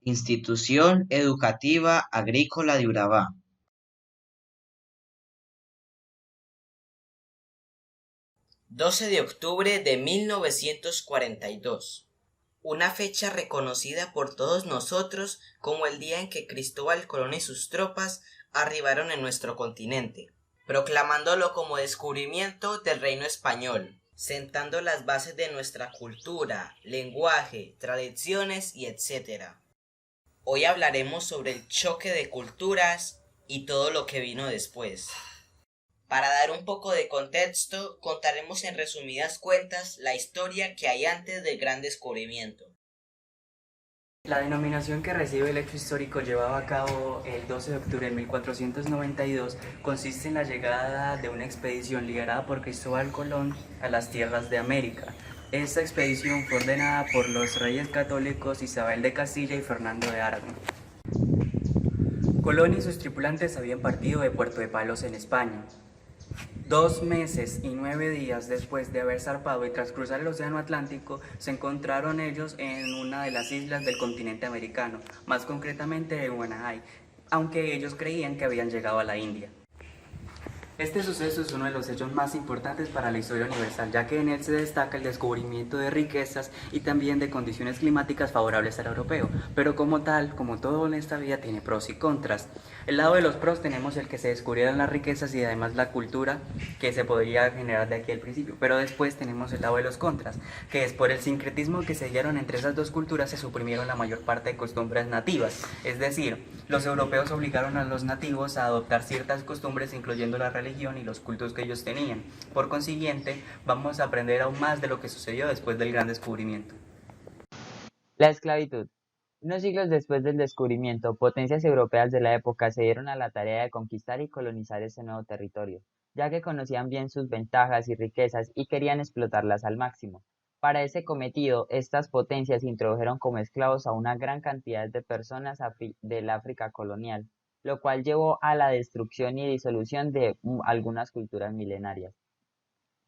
Institución Educativa Agrícola de Urabá. 12 de octubre de 1942. Una fecha reconocida por todos nosotros como el día en que Cristóbal Colón y sus tropas arribaron en nuestro continente, proclamándolo como descubrimiento del reino español, sentando las bases de nuestra cultura, lenguaje, tradiciones y etc. Hoy hablaremos sobre el choque de culturas y todo lo que vino después. Para dar un poco de contexto, contaremos en resumidas cuentas la historia que hay antes del gran descubrimiento. La denominación que recibe el hecho histórico llevado a cabo el 12 de octubre de 1492 consiste en la llegada de una expedición liderada por Cristóbal Colón a las tierras de América. Esta expedición fue ordenada por los reyes católicos Isabel de Castilla y Fernando de Aragón. Colón y sus tripulantes habían partido de Puerto de Palos en España. 2 meses y 9 días después de haber zarpado y tras cruzar el Océano Atlántico, se encontraron ellos en una de las islas del continente americano, más concretamente en Guanahai, aunque ellos creían que habían llegado a la India. Este suceso es uno de los hechos más importantes para la historia universal, ya que en él se destaca el descubrimiento de riquezas y también de condiciones climáticas favorables al europeo, pero como tal, como todo en esta vida, tiene pros y contras. El lado de los pros tenemos el que se descubrieron las riquezas y además la cultura que se podría generar de aquí al principio, pero después tenemos el lado de los contras, que es por el sincretismo que se dieron entre esas dos culturas se suprimieron la mayor parte de costumbres nativas, es decir, los europeos obligaron a los nativos a adoptar ciertas costumbres incluyendo la religión y los cultos que ellos tenían. Por consiguiente, vamos a aprender aún más de lo que sucedió después del gran descubrimiento. La esclavitud. Unos siglos después del descubrimiento, potencias europeas de la época se dieron a la tarea de conquistar y colonizar ese nuevo territorio, ya que conocían bien sus ventajas y riquezas y querían explotarlas al máximo. Para ese cometido, estas potencias introdujeron como esclavos a una gran cantidad de personas del África colonial, lo cual llevó a la destrucción y disolución de algunas culturas milenarias.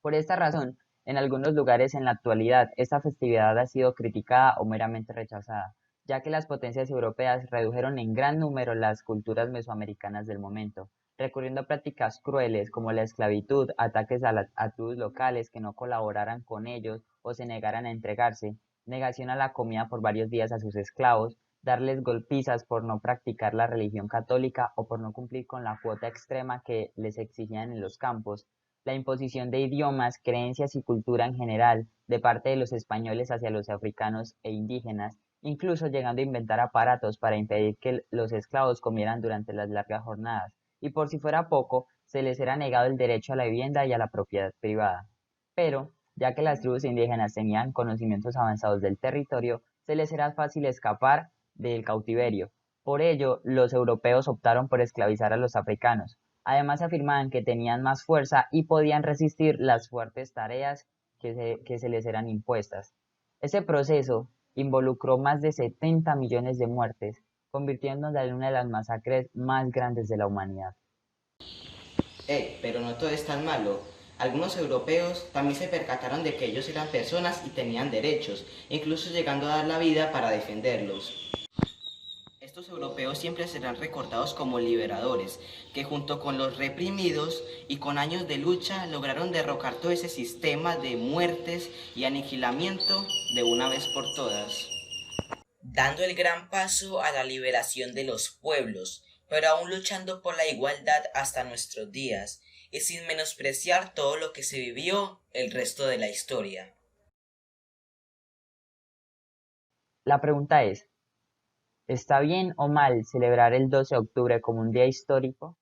Por esta razón, en algunos lugares en la actualidad, esta festividad ha sido criticada o meramente rechazada, ya que las potencias europeas redujeron en gran número las culturas mesoamericanas del momento, recurriendo a prácticas crueles como la esclavitud, ataques a tribus locales que no colaboraran con ellos o se negaran a entregarse, negación a la comida por varios días a sus esclavos, darles golpizas por no practicar la religión católica o por no cumplir con la cuota extrema que les exigían en los campos, la imposición de idiomas, creencias y cultura en general de parte de los españoles hacia los africanos e indígenas, incluso llegando a inventar aparatos para impedir que los esclavos comieran durante las largas jornadas, y por si fuera poco, se les era negado el derecho a la vivienda y a la propiedad privada. Pero, ya que las tribus indígenas tenían conocimientos avanzados del territorio, se les era fácil escapar del cautiverio. Por ello, los europeos optaron por esclavizar a los africanos. Además afirmaban que tenían más fuerza y podían resistir las fuertes tareas que se les eran impuestas. Ese proceso involucró más de 70 millones de muertes, convirtiéndose en una de las masacres más grandes de la humanidad. Pero no todo es tan malo. Algunos europeos también se percataron de que ellos eran personas y tenían derechos, incluso llegando a dar la vida para defenderlos. Estos europeos siempre serán recordados como liberadores, que junto con los reprimidos y con años de lucha lograron derrocar todo ese sistema de muertes y aniquilamiento de una vez por todas, dando el gran paso a la liberación de los pueblos, pero aún luchando por la igualdad hasta nuestros días, y sin menospreciar todo lo que se vivió el resto de la historia. La pregunta es, ¿está bien o mal celebrar el 12 de octubre como un día histórico?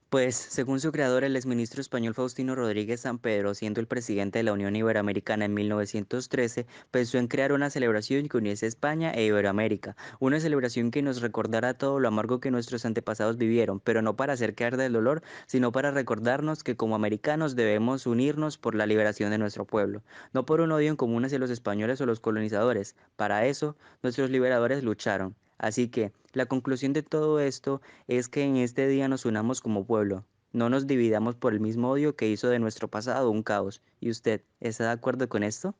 Pues, según su creador, el exministro español Faustino Rodríguez Sampedro, siendo el presidente de la Unión Iberoamericana en 1913, pensó en crear una celebración que uniese España e Iberoamérica, una celebración que nos recordara todo lo amargo que nuestros antepasados vivieron, pero no para hacer caer del dolor, sino para recordarnos que como americanos debemos unirnos por la liberación de nuestro pueblo, no por un odio en común hacia los españoles o los colonizadores. Para eso, nuestros liberadores lucharon. Así que, la conclusión de todo esto es que en este día nos unamos como pueblo, no nos dividamos por el mismo odio que hizo de nuestro pasado un caos. ¿Y usted está de acuerdo con esto?